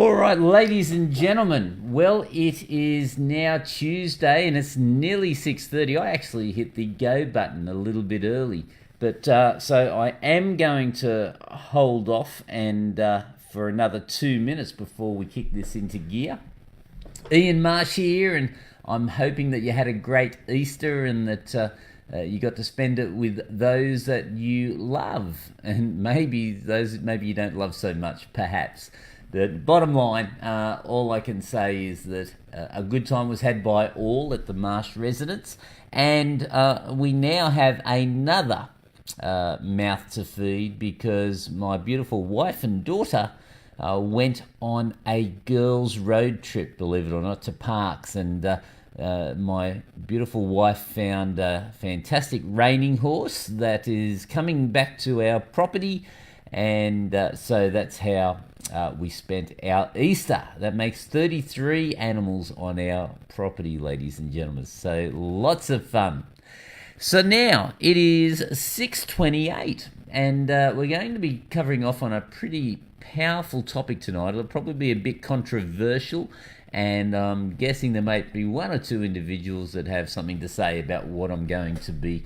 All right, ladies and gentlemen. Well, it is now Tuesday and it's nearly 6:30. I actually hit the go button a little bit early, but so I am going to hold off and for another 2 minutes before we kick this into gear. Ian Marsh here, and I'm hoping that you had a great Easter and that you got to spend it with those that you love, and maybe those that maybe you don't love so much, perhaps. The bottom line, all I can say is that a good time was had by all at the Marsh residence, and we now have another mouth to feed because my beautiful wife and daughter went on a girls' road trip, believe it or not, to Parks, and my beautiful wife found a fantastic reining horse that is coming back to our property, and so that's how we spent our Easter. That makes 33 animals on our property, ladies and gentlemen, so lots of fun. So now it is 6:28, and we're going to be covering off on a pretty powerful topic tonight. It'll probably be a bit controversial, and I'm guessing there might be one or two individuals that have something to say about what I'm going to be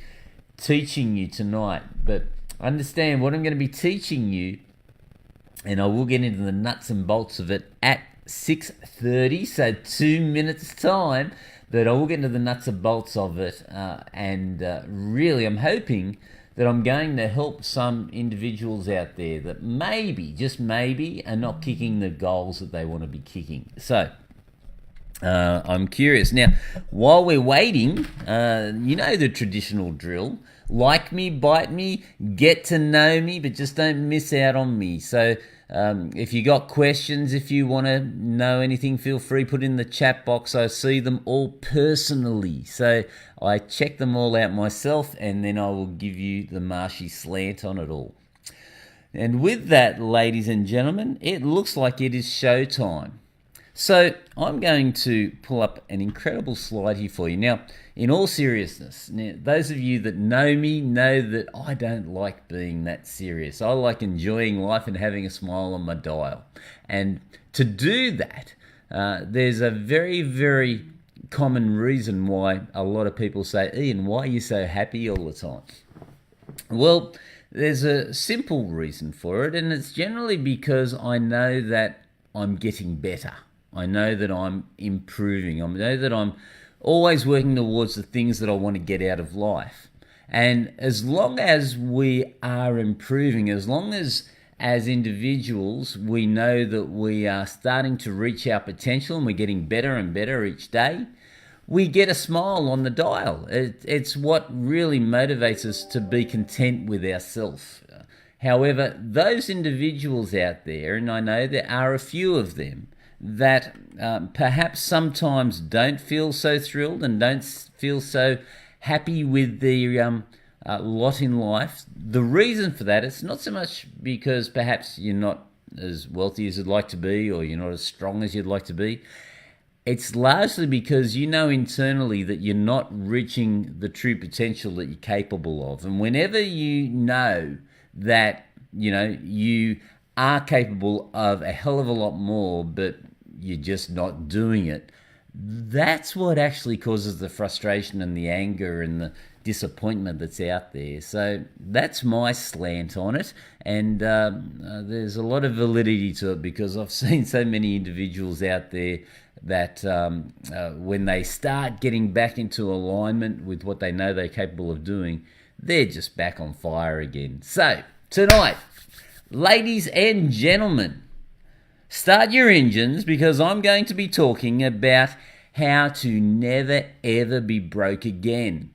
teaching you tonight. But understand what I'm going to be teaching you, and I will get into the nuts and bolts of it at 6:30, so 2 minutes time, but I will get into the nuts and bolts of it, and really I'm hoping that I'm going to help some individuals out there that maybe, just maybe, are not kicking the goals that they want to be kicking. So I'm curious. Now, while we're waiting, you know the traditional drill. Like me, bite me, get to know me, but just don't miss out on me. So if you got questions, if you want to know anything, feel free, put in the chat box. I see them all personally. So I check them all out myself, and then I will give you the marshy slant on it all. And with that, ladies and gentlemen, it looks like it is showtime. So I'm going to pull up an incredible slide here for you. Now, in all seriousness, now, those of you that know me know that I don't like being that serious. I like enjoying life and having a smile on my dial. And to do that, there's a very, very common reason why a lot of people say, Ian, why are you so happy all the time? Well, there's a simple reason for it, and it's generally because I know that I'm getting better. I know that I'm improving. I know that I'm always working towards the things that I want to get out of life. And as long as we are improving, as long as individuals we know that we are starting to reach our potential and we're getting better and better each day, we get a smile on the dial. It's what really motivates us to be content with ourselves. However, those individuals out there, and I know there are a few of them, that perhaps sometimes don't feel so thrilled and don't feel so happy with the lot in life. The reason for that, it's not so much because perhaps you're not as wealthy as you'd like to be, or you're not as strong as you'd like to be. It's largely because you know internally that you're not reaching the true potential that you're capable of. And whenever you know that, you know, you are capable of a hell of a lot more, but you're just not doing it, that's what actually causes the frustration and the anger and the disappointment that's out there. So that's my slant on it, and there's a lot of validity to it because I've seen so many individuals out there that when they start getting back into alignment with what they know they're capable of doing, they're just back on fire again. So tonight, ladies and gentlemen, start your engines, because I'm going to be talking about how to never ever be broke again.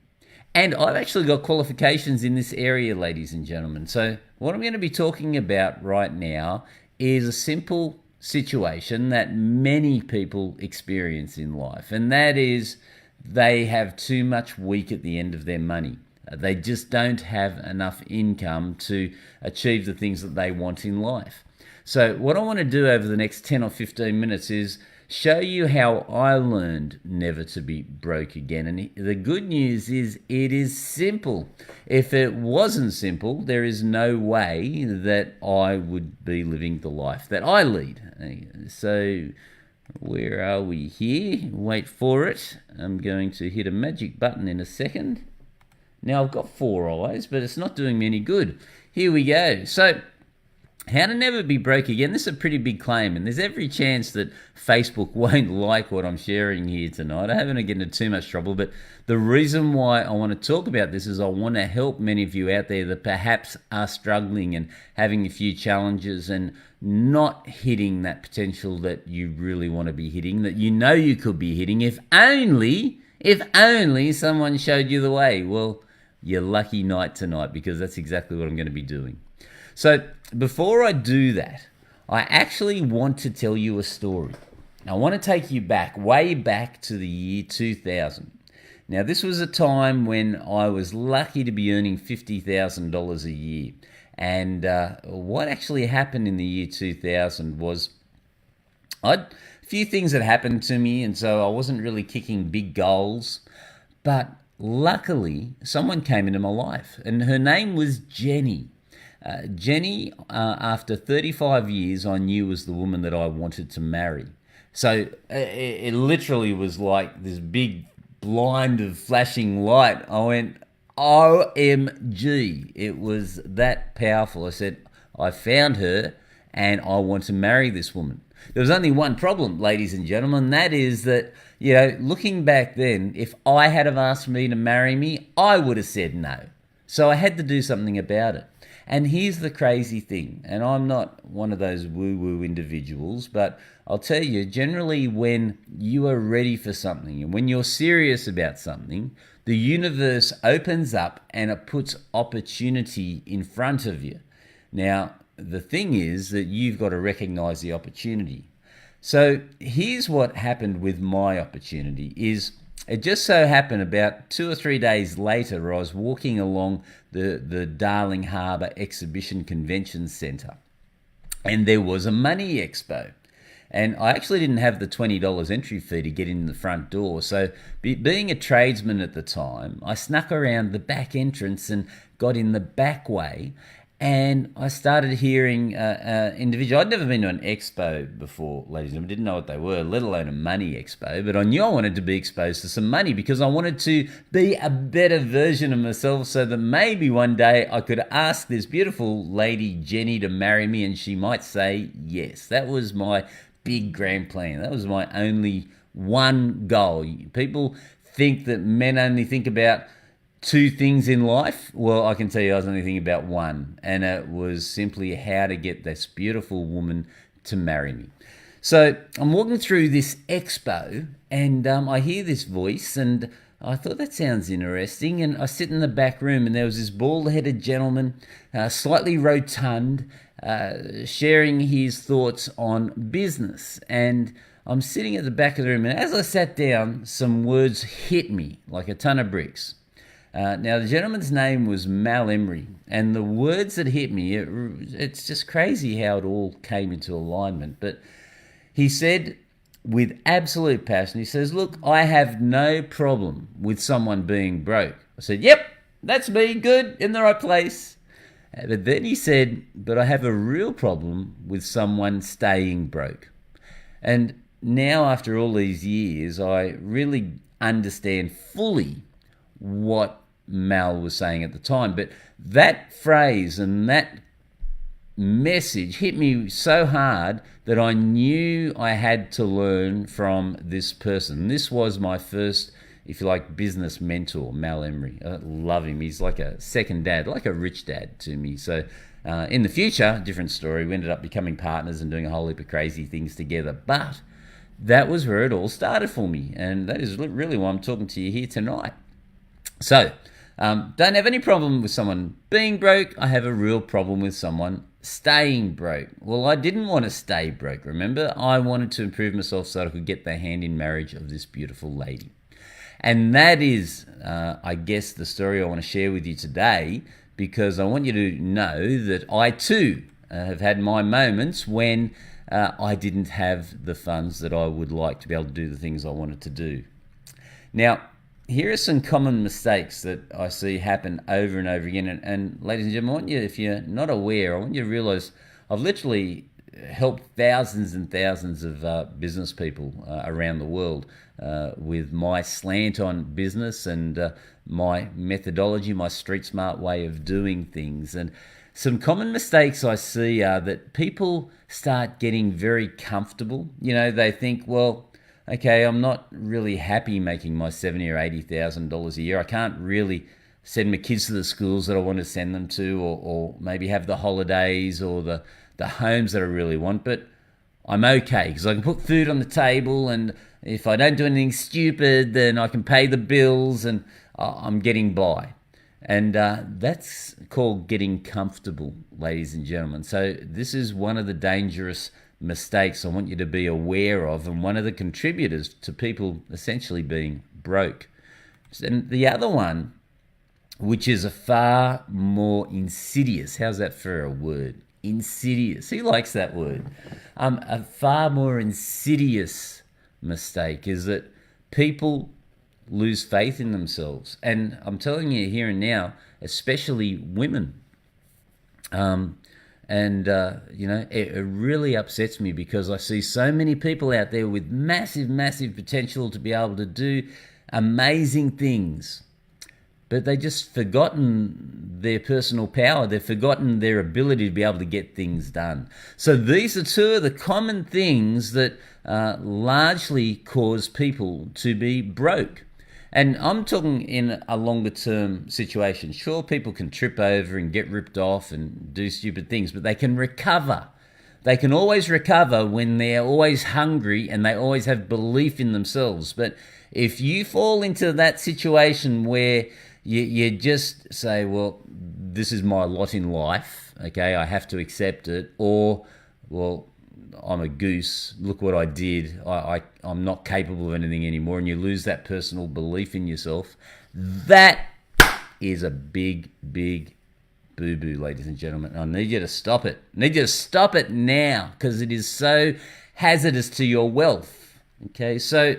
And I've actually got qualifications in this area, ladies and gentlemen. So what I'm going to be talking about right now is a simple situation that many people experience in life, and that is they have too much week at the end of their money. They just don't have enough income to achieve the things that they want in life. So what I want to do over the next 10 or 15 minutes is show you how I learned never to be broke again. And the good news is it is simple. If it wasn't simple, there is no way that I would be living the life that I lead. So where are we here? Wait for it. I'm going to hit a magic button in a second. Now I've got 4 eyes, but it's not doing me any good. Here we go. So how to never be broke again. This is a pretty big claim, and there's every chance that Facebook won't like what I'm sharing here tonight. I haven't get into too much trouble, but the reason why I want to talk about this is I want to help many of you out there that perhaps are struggling and having a few challenges and not hitting that potential that you really want to be hitting, that you know you could be hitting if only someone showed you the way. Well, your lucky night tonight, because that's exactly what I'm going to be doing. So before I do that, I actually want to tell you a story. I want to take you back, way back to the year 2000. Now, this was a time when I was lucky to be earning $50,000 a year. And what actually happened in the year 2000 was a few things had happened to me, and so I wasn't really kicking big goals. But luckily, someone came into my life, and her name was Jenny. Jenny, after 35 years, I knew was the woman that I wanted to marry. So it literally was like this big blind of flashing light. I went, OMG. It was that powerful. I said, I found her and I want to marry this woman. There was only one problem, ladies and gentlemen, that is that, looking back then, if I had have asked me to marry me, I would have said no. So I had to do something about it. And here's the crazy thing, and I'm not one of those woo-woo individuals, but I'll tell you, generally when you are ready for something and when you're serious about something, the universe opens up and it puts opportunity in front of you. Now, the thing is that you've got to recognize the opportunity. So here's what happened with my opportunity is it just so happened about 2 or 3 days later, I was walking along the Darling Harbour Exhibition Convention Centre, and there was a money expo. And I actually didn't have the $20 entry fee to get in the front door. So being a tradesman at the time, I snuck around the back entrance and got in the back way. And I started hearing individuals. I'd never been to an expo before, ladies and gentlemen. Didn't know what they were, let alone a money expo. But I knew I wanted to be exposed to some money because I wanted to be a better version of myself so that maybe one day I could ask this beautiful lady, Jenny, to marry me and she might say yes. That was my big grand plan. That was my only one goal. People think that men only think about 2 things in life. Well, I can tell you I was only thinking about one, and it was simply how to get this beautiful woman to marry me. So I'm walking through this expo and I hear this voice and I thought that sounds interesting, and I sit in the back room and there was this bald-headed gentleman, slightly rotund, sharing his thoughts on business. And I'm sitting at the back of the room, and as I sat down, some words hit me like a ton of bricks. Now, the gentleman's name was Mal Emery, and the words that hit me, it's just crazy how it all came into alignment. But he said, with absolute passion, he says, look, I have no problem with someone being broke. I said, yep, that's me, good, in the right place. But then he said, but I have a real problem with someone staying broke. And now, after all these years, I really understand fully what Mal was saying at the time. But that phrase and that message hit me so hard that I knew I had to learn from this person. This was my first, if you like, business mentor, Mal Emery. I love him. He's like a second dad, like a rich dad to me. So in the future, different story, we ended up becoming partners and doing a whole heap of crazy things together. But that was where it all started for me. And that is really why I'm talking to you here tonight. So, don't have any problem with someone being broke. I have a real problem with someone staying broke. Well, I didn't want to stay broke, remember? I wanted to improve myself so that I could get the hand in marriage of this beautiful lady. And that is, I guess, the story I want to share with you today, because I want you to know that I too have had my moments when I didn't have the funds that I would like to be able to do the things I wanted to do. Now, here are some common mistakes that I see happen over and over again. And ladies and gentlemen, I want you, if you're not aware, I want you to realize I've literally helped thousands and thousands of business people around the world with my slant on business and my methodology, my street smart way of doing things. And some common mistakes I see are that people start getting very comfortable. You know, they think, well, okay, I'm not really happy making my $70,000 or $80,000 a year. I can't really send my kids to the schools that I want to send them to, or maybe have the holidays or the homes that I really want. But I'm okay because I can put food on the table, and if I don't do anything stupid, then I can pay the bills, and I'm getting by. And that's called getting comfortable, ladies and gentlemen. So this is one of the dangerous mistakes I want you to be aware of, and one of the contributors to people essentially being broke. And the other one, which is a far more insidious, how's that for a word? Insidious. Who likes that word? A far more insidious mistake is that people lose faith in themselves. And I'm telling you here and now, especially women. It really upsets me because I see so many people out there with massive, massive potential to be able to do amazing things. But they just forgotten their personal power. They've forgotten their ability to be able to get things done. So these are two of the common things that largely cause people to be broke. And I'm talking in a longer term situation. Sure, people can trip over and get ripped off and do stupid things, but they can recover. They can always recover when they're always hungry and they always have belief in themselves. But if you fall into that situation where you just say, well, this is my lot in life, okay, I have to accept it, or, well, I'm a goose, look what I did, I'm not capable of anything anymore, and you lose that personal belief in yourself, that is a big, big boo-boo, ladies and gentlemen. I need you to stop it. I need you to stop it now, because it is so hazardous to your wealth. Okay, so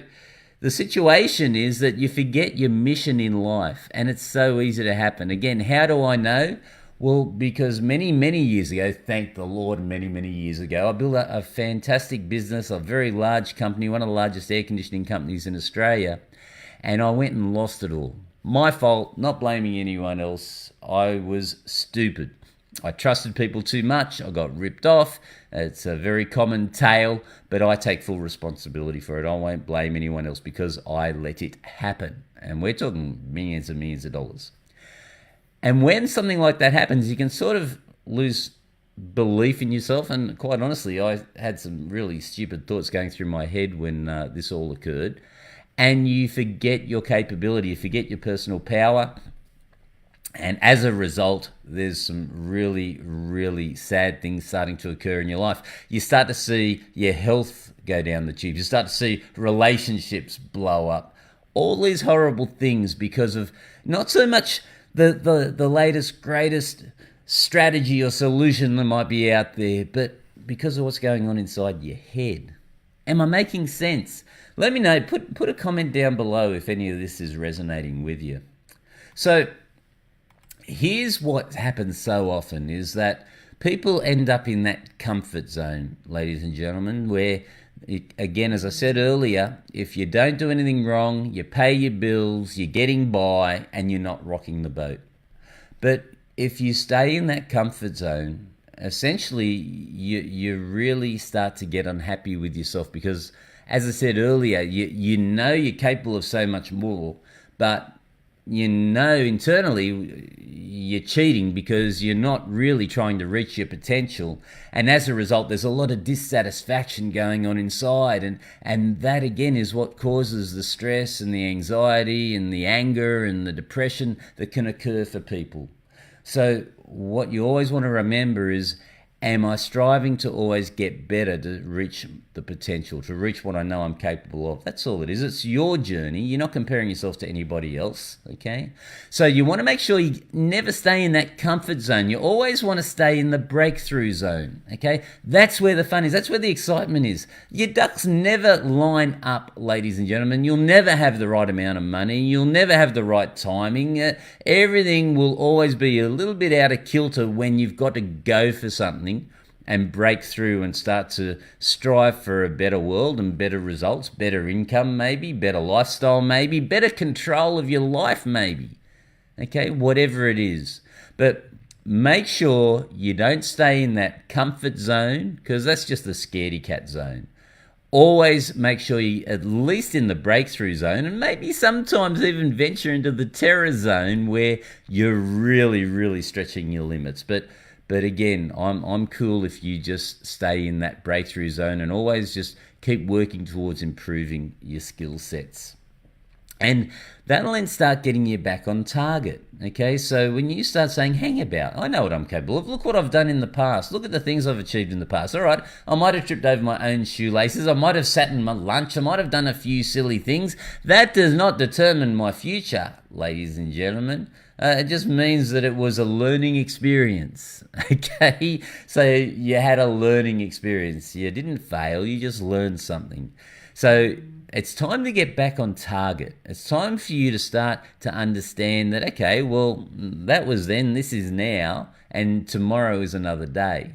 the situation is that you forget your mission in life, and it's so easy to happen. Again, how do I know? Well, because many, many years ago, thank the Lord, many, many years ago, I built a fantastic business, a very large company, one of the largest air conditioning companies in Australia, and I went and lost it all. My fault, not blaming anyone else. I was stupid. I trusted people too much. I got ripped off. It's a very common tale, but I take full responsibility for it. I won't blame anyone else because I let it happen. And we're talking millions and millions of dollars. And when something like that happens, you can sort of lose belief in yourself. And quite honestly, I had some really stupid thoughts going through my head when this all occurred. And you forget your capability, you forget your personal power. And as a result, there's some really, really sad things starting to occur in your life. You start to see your health go down the tubes. You start to see relationships blow up. All these horrible things because of not so much the latest, greatest strategy or solution that might be out there, but because of what's going on inside your head. Am I making sense? Let me know. Put a comment down below if any of this is resonating with you. So here's what happens so often is that people end up in that comfort zone, ladies and gentlemen, where, again, as I said earlier, if you don't do anything wrong, you pay your bills, you're getting by, and you're not rocking the boat. But if you stay in that comfort zone, essentially you really start to get unhappy with yourself because, as I said earlier, you know you're capable of so much more, but you know internally you're cheating because you're not really trying to reach your potential, and as a result there's a lot of dissatisfaction going on inside, and that again is what causes the stress and the anxiety and the anger and the depression that can occur for people. So what you always want to remember is, am I striving to always get better to reach the potential, to reach what I know I'm capable of. That's all it is. It's your journey. You're not comparing yourself to anybody else, okay? So you want to make sure you never stay in that comfort zone. You always want to stay in the breakthrough zone, okay? That's where the fun is. That's where the excitement is. Your ducks never line up, ladies and gentlemen. You'll never have the right amount of money. You'll never have the right timing. Everything will always be a little bit out of kilter when you've got to go for something and break through and start to strive for a better world and better results, better income maybe, better lifestyle maybe, better control of your life maybe, okay, whatever it is. But make sure you don't stay in that comfort zone, because that's just the scaredy cat zone. Always make sure you're at least in the breakthrough zone, and maybe sometimes even venture into the terror zone where you're really, really stretching your limits. But again, I'm cool if you just stay in that breakthrough zone and always just keep working towards improving your skill sets. And that'll then start getting you back on target, okay? So when you start saying, hang about, I know what I'm capable of. Look what I've done in the past. Look at the things I've achieved in the past. All right, I might have tripped over my own shoelaces. I might have sat in my lunch. I might have done a few silly things. That does not determine my future, ladies and gentlemen. It just means that it was a learning experience, okay? So you had a learning experience. You didn't fail, you just learned something. So it's time to get back on target. It's time for you to start to understand that, okay, well, that was then, this is now, and tomorrow is another day.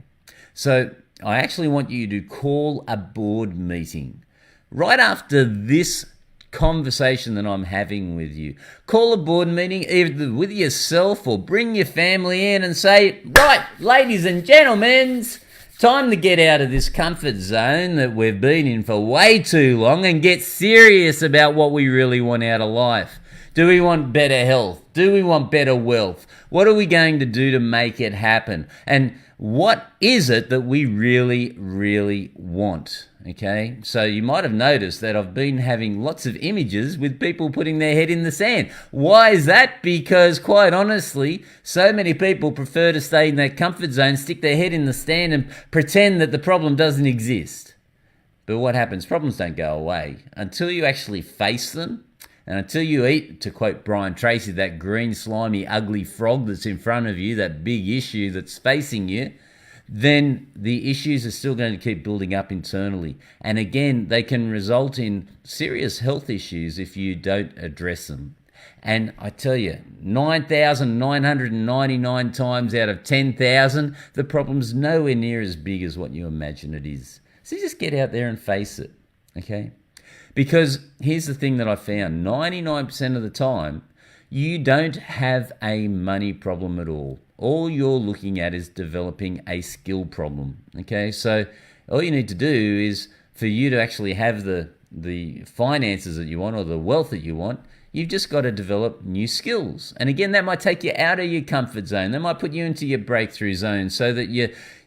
So I actually want you to call a board meeting right after this conversation that I'm having with you. Call a board meeting either with yourself or bring your family in and say, right, ladies and gentlemen, time to get out of this comfort zone that we've been in for way too long and get serious about what we really want out of life. Do we want better health? Do we want better wealth? What are we going to do to make it happen? And what is it that we really, really want? Okay, so you might have noticed that I've been having lots of images with people putting their head in the sand. Why is that? Because quite honestly, so many people prefer to stay in their comfort zone, stick their head in the sand and pretend that the problem doesn't exist. But what happens? Problems don't go away until you actually face them, and until you eat, to quote Brian Tracy, that green, slimy, ugly frog that's in front of you, that big issue that's facing you, then the issues are still going to keep building up internally. And again, they can result in serious health issues if you don't address them. And I tell you, 9,999 times out of 10,000, the problem's nowhere near as big as what you imagine it is. So just get out there and face it, okay? Because here's the thing that I found, 99% of the time, you don't have a money problem at all. All you're looking at is developing a skill problem, okay? So all you need to do is for you to actually have the finances that you want or the wealth that you want, you've just got to develop new skills. And again, that might take you out of your comfort zone. That might put you into your breakthrough zone so that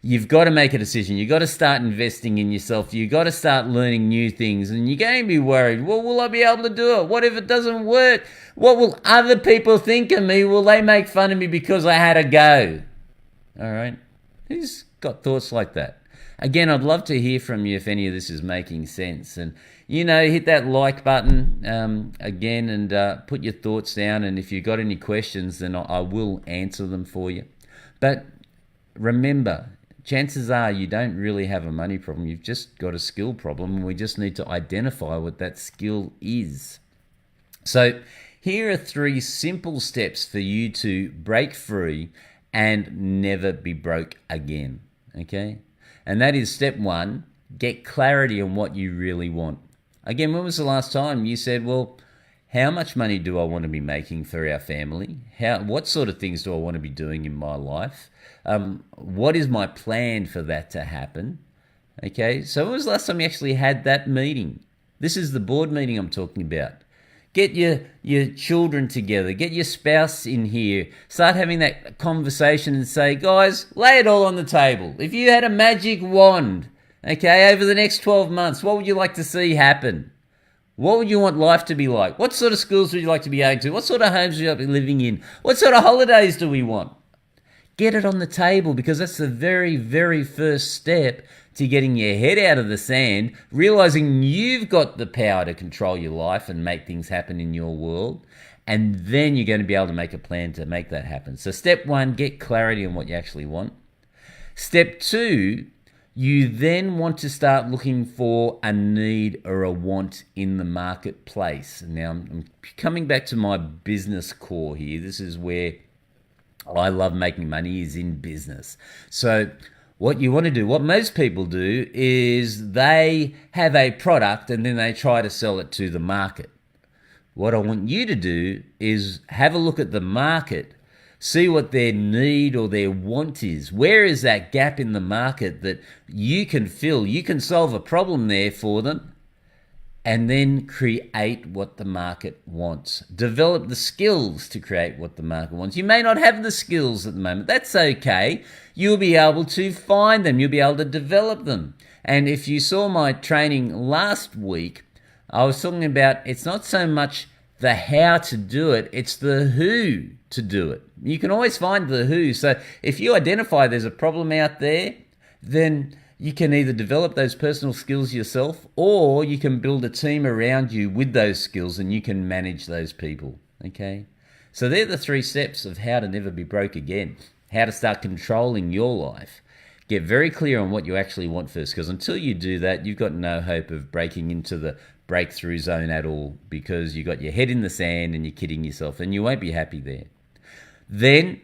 you've got to make a decision. You've got to start investing in yourself. You've got to start learning new things. And you're going to be worried, well, will I be able to do it? What if it doesn't work? What will other people think of me? Will they make fun of me because I had a go? All right. Who's got thoughts like that? Again, I'd love to hear from you if any of this is making sense. And, hit that like button again and put your thoughts down. And if you've got any questions, then I will answer them for you. But remember, chances are you don't really have a money problem. You've just got a skill problem, and we just need to identify what that skill is. So here are 3 simple steps for you to break free and never be broke again, okay? And that is step 1, get clarity on what you really want. Again, when was the last time you said, well, how much money do I want to be making for our family? What sort of things do I want to be doing in my life? What is my plan for that to happen? Okay, so when was the last time you actually had that meeting? This is the board meeting I'm talking about. Get your children together. Get your spouse in here. Start having that conversation and say, guys, lay it all on the table. If you had a magic wand, okay, over the next 12 months, what would you like to see happen? What would you want life to be like? What sort of schools would you like to be going to? What sort of homes would you like to be living in? What sort of holidays do we want? Get it on the table, because that's the very, very first step to getting your head out of the sand, realizing you've got the power to control your life and make things happen in your world. And then you're going to be able to make a plan to make that happen. So step 1, get clarity on what you actually want. Step 2, you then want to start looking for a need or a want in the marketplace. Now, I'm coming back to my business core here. This is where I love making money, is in business. So what you want to do, what most people do, is they have a product and then they try to sell it to the market. What I want you to do is have a look at the market, see what their need or their want is. Where is that gap in the market that you can fill? You can solve a problem there for them, and then create what the market wants. Develop the skills to create what the market wants. You may not have the skills at the moment. That's okay. You'll be able to find them. You'll be able to develop them. And if you saw my training last week, I was talking about it's not so much the how to do it, it's the who to do it. You can always find the who. So if you identify there's a problem out there, then you can either develop those personal skills yourself, or you can build a team around you with those skills and you can manage those people, okay? So they're the 3 steps of how to never be broke again, how to start controlling your life. Get very clear on what you actually want first, because until you do that, you've got no hope of breaking into the breakthrough zone at all, because you got your head in the sand and you're kidding yourself and you won't be happy there. Then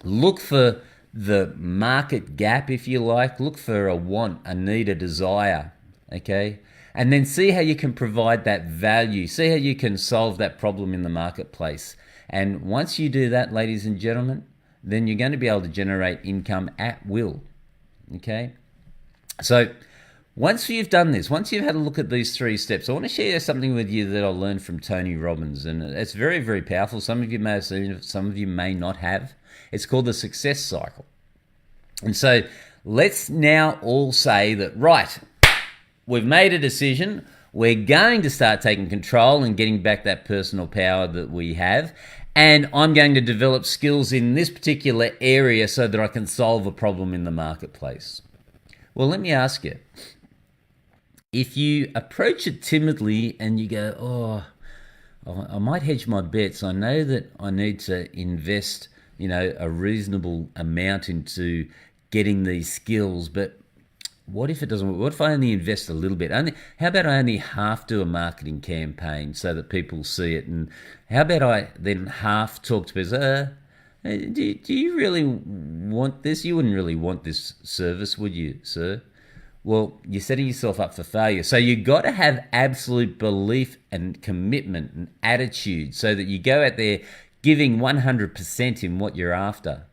look for the market gap, if you like. Look for a want, a need, a desire, okay? And then see how you can provide that value. See how you can solve that problem in the marketplace. And once you do that, ladies and gentlemen, then you're going to be able to generate income at will, okay? So once you've done this, once you've had a look at these 3 steps, I want to share something with you that I learned from Tony Robbins, and it's very, very powerful. Some of you may have seen it, some of you may not have. It's called the success cycle. And so let's now all say that, right, we've made a decision. We're going to start taking control and getting back that personal power that we have. And I'm going to develop skills in this particular area so that I can solve a problem in the marketplace. Well, let me ask you, if you approach it timidly and you go, I might hedge my bets. I know that I need to invest, a reasonable amount into getting these skills, but what if it doesn't work? What if I only invest a little bit? How about I only half do a marketing campaign so that people see it? And how about I then half talk to people? Do you really want this? You wouldn't really want this service, would you, sir? Well, you're setting yourself up for failure. So you've got to have absolute belief and commitment and attitude so that you go out there giving 100% in what you're after.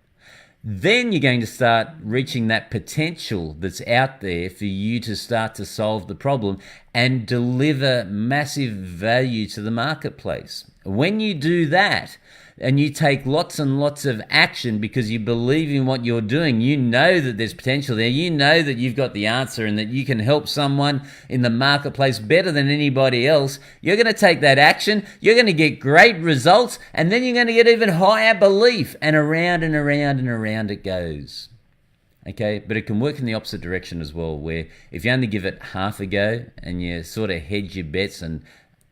Then you're going to start reaching that potential that's out there for you to start to solve the problem and deliver massive value to the marketplace. When you do that, and you take lots and lots of action because you believe in what you're doing, you know that there's potential there, you know that you've got the answer and that you can help someone in the marketplace better than anybody else, you're going to take that action, you're going to get great results, and then you're going to get even higher belief, and around and around and around it goes. Okay, but it can work in the opposite direction as well, where if you only give it half a go and you sort of hedge your bets and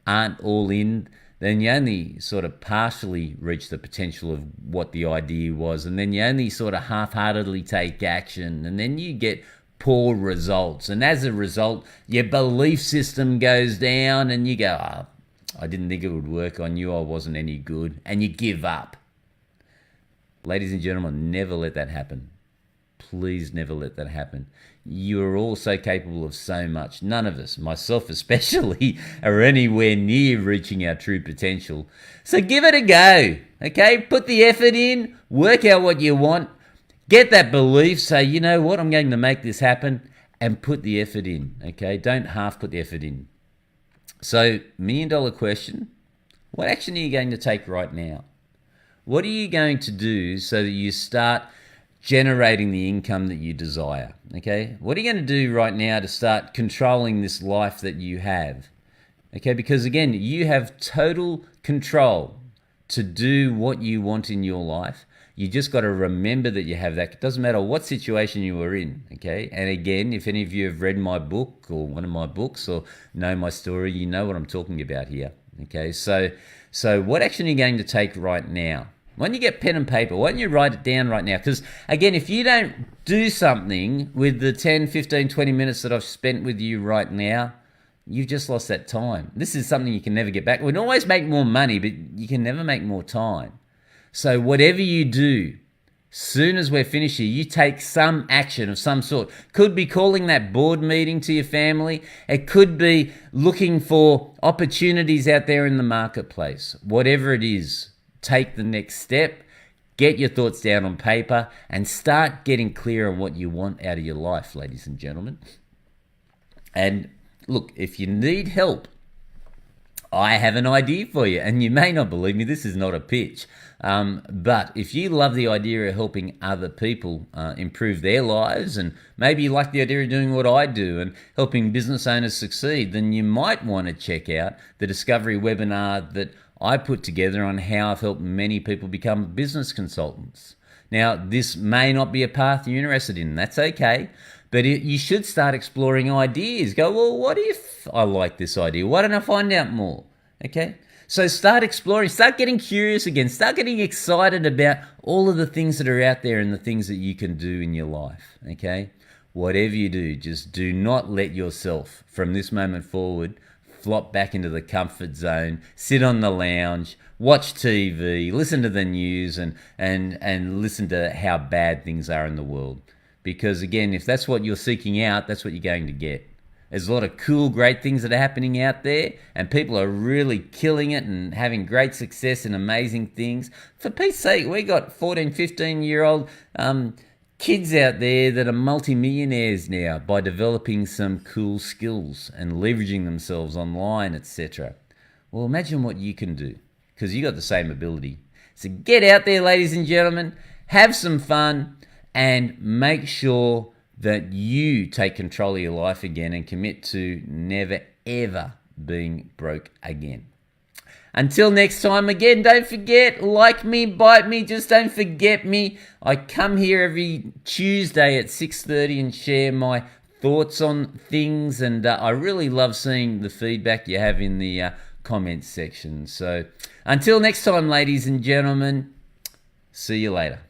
aren't all in, then you only sort of partially reach the potential of what the idea was, and then you only sort of half-heartedly take action, and then you get poor results. And as a result, your belief system goes down, and you go, I didn't think it would work, I knew I wasn't any good, and you give up. Ladies and gentlemen, never let that happen. Please never let that happen. You are all so capable of so much. None of us, myself especially, are anywhere near reaching our true potential. So give it a go, okay? Put the effort in, work out what you want, get that belief, say, you know what, I'm going to make this happen, and put the effort in, okay? Don't half put the effort in. So, $1 million question, what action are you going to take right now? What are you going to do so that you start generating the income that you desire, okay? What are you going to do right now to start controlling this life that you have, okay? Because again, you have total control to do what you want in your life. You just got to remember that you have that. It doesn't matter what situation you are in, okay? And again, if any of you have read my book or one of my books or know my story, you know what I'm talking about here, okay? So what action are you going to take right now? Why don't you get pen and paper? Why don't you write it down right now? Because, again, if you don't do something with the 10, 15, 20 minutes that I've spent with you right now, you've just lost that time. This is something you can never get back. We can always make more money, but you can never make more time. So whatever you do, soon as we're finished here, you take some action of some sort. Could be calling that board meeting to your family. It could be looking for opportunities out there in the marketplace. Whatever it is, take the next step, get your thoughts down on paper, and start getting clear on what you want out of your life, ladies and gentlemen. And look, if you need help, I have an idea for you. And you may not believe me, this is not a pitch. But if you love the idea of helping other people improve their lives, and maybe you like the idea of doing what I do and helping business owners succeed, then you might want to check out the discovery webinar that I put together on how I've helped many people become business consultants. Now, this may not be a path you're interested in. That's okay. But you should start exploring ideas. Go, well, what if I like this idea? Why don't I find out more? Okay? So start exploring. Start getting curious again. Start getting excited about all of the things that are out there and the things that you can do in your life. Okay? Whatever you do, just do not let yourself, from this moment forward, flop back into the comfort zone, sit on the lounge, watch TV, listen to the news, and listen to how bad things are in the world. Because again, if that's what you're seeking out, that's what you're going to get. There's a lot of cool, great things that are happening out there, and people are really killing it and having great success and amazing things. For Pete's sake, we got 14, 15-year-old kids out there that are multimillionaires now by developing some cool skills and leveraging themselves online, etc. Well, imagine what you can do, because you got the same ability. So get out there, ladies and gentlemen, have some fun, and make sure that you take control of your life again and commit to never, ever being broke again. Until next time, again, don't forget, like me, bite me, just don't forget me. I come here every Tuesday at 6:30 and share my thoughts on things, and I really love seeing the feedback you have in the comments section. So until next time, ladies and gentlemen, see you later.